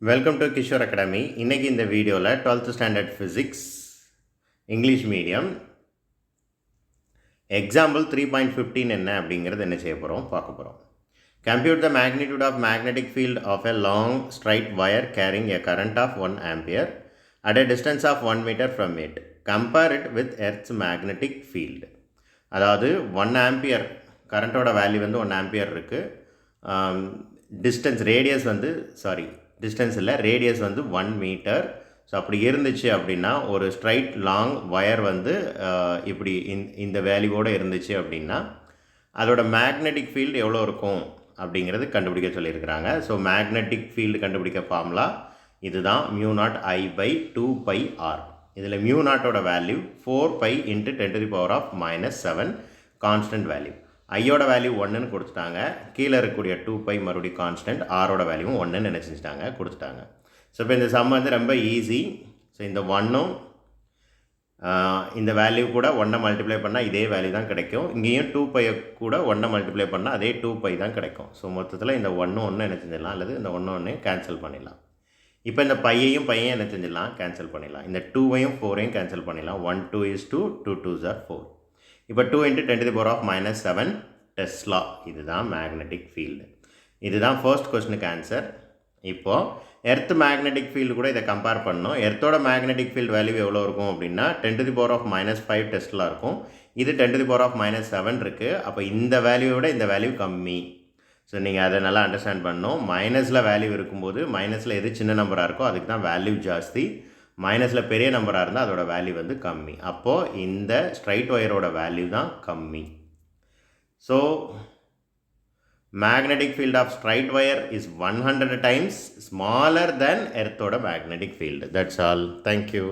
Welcome to Kishore academy. இன்றைக்கி இந்த வீடியோவில் 12th standard physics English medium example 3.15 என்ன அப்படிங்கிறது என்ன செய்ய போகிறோம் பார்க்க போகிறோம். Compute the magnitude of magnetic field of a long straight wire carrying a current of 1 ampere at a distance of 1 meter from it. Compare it with Earth's magnetic field. அதாவது 1 ampere கரண்ட்டோட value வந்து 1 ampere இருக்குது. Distance radius வந்து distance இல்லை, radius வந்து 1 metre. So அப்படி இருந்துச்சு அப்படின்னா ஒரு ஸ்ட்ரைட் லாங் வயர் வந்து இப்படி இந்த வேல்யூவோடு இருந்துச்சு அப்படின்னா அதோட மேக்னெட்டிக் ஃபீல்டு எவ்வளோ இருக்கும் அப்படிங்கிறது கண்டுபிடிக்க சொல்லியிருக்கிறாங்க. ஸோ மேக்னெட்டிக் ஃபீல்டு கண்டுபிடிக்க ஃபார்முலா இதுதான், μ0I/2πr. இதில் μ0ஓட வேல்யூ 4π × 10⁻⁻7 கான்ஸ்டன்ட் வேல்யூ. ஐயோட வேல்யூ 1ன்னு கொடுத்துட்டாங்க, கீழே இருக்கக்கூடிய 2π மறுபடியும் கான்ஸ்டன்ட், ஆரோட வேல்யூவும் 1ன்னு நினச்சிட்டாங்க கொடுத்துட்டாங்க. ஸோ இப்போ இந்த சம் வந்து ரொம்ப ஈஸி. ஸோ இந்த 1ம் இந்த வேல்யூ கூட 1 மல்டிப்ளை பண்ணால் இதே வேல்யூ தான் கிடைக்கும். இங்கேயும் 2π கூட 1 மல்டிப்ளை பண்ணால் அதே 2π தான் கிடைக்கும். ஸோ மொத்தத்தில் இந்த 1 என்ன செஞ்சிடலாம், அல்லது இந்த 1 கேன்சல் பண்ணிடலாம். இப்போ இந்த பையையும் என்ன செஞ்சிடலாம், கேன்சல் பண்ணிடலாம். இந்த 2வையும் 4ஐயும் கேன்சல் பண்ணிடலாம். 1 2 is 2, 2 2s are 4. இப்போ 2 × 10⁻⁻7 டெஸ்லா. இதுதான் மேக்னெட்டிக் ஃபீல்டு. இதுதான் ஃபர்ஸ்ட் கொஸ்டினுக்கு ஆன்சர். இப்போது எர்த் மேக்னெட்டிக் ஃபீல்டு கூட இதை கம்பேர் பண்ணோம். எர்த்தோட மேக்னெட்டிக் ஃபீல்டு வேல்யூ எவ்வளோ இருக்கும் அப்படின்னா 10⁻⁻5 டெஸ்லா இருக்கும். இது 10⁻⁻7 இருக்குது. அப்போ இந்த வேல்யூவை விட இந்த வேல்யூ கம்மி. ஸோ நீங்கள் அதை நல்லா அண்டர்ஸ்டாண்ட் பண்ணணும். மைனஸில் வேல்யூ இருக்கும்போது மைனஸில் எது சின்ன நம்பராக இருக்கோ அதுக்கு தான் வேல்யூ ஜாஸ்தி, மைனஸில் பெரிய நம்பராக இருந்தால் அதோட வேல்யூ வந்து கம்மி. அப்போது இந்த ஸ்ட்ரைட் ஒயரோட வேல்யூ தான் கம்மி. So magnetic field of straight wire is 100 times smaller than எர்த்தோட magnetic field. That's all. Thank you.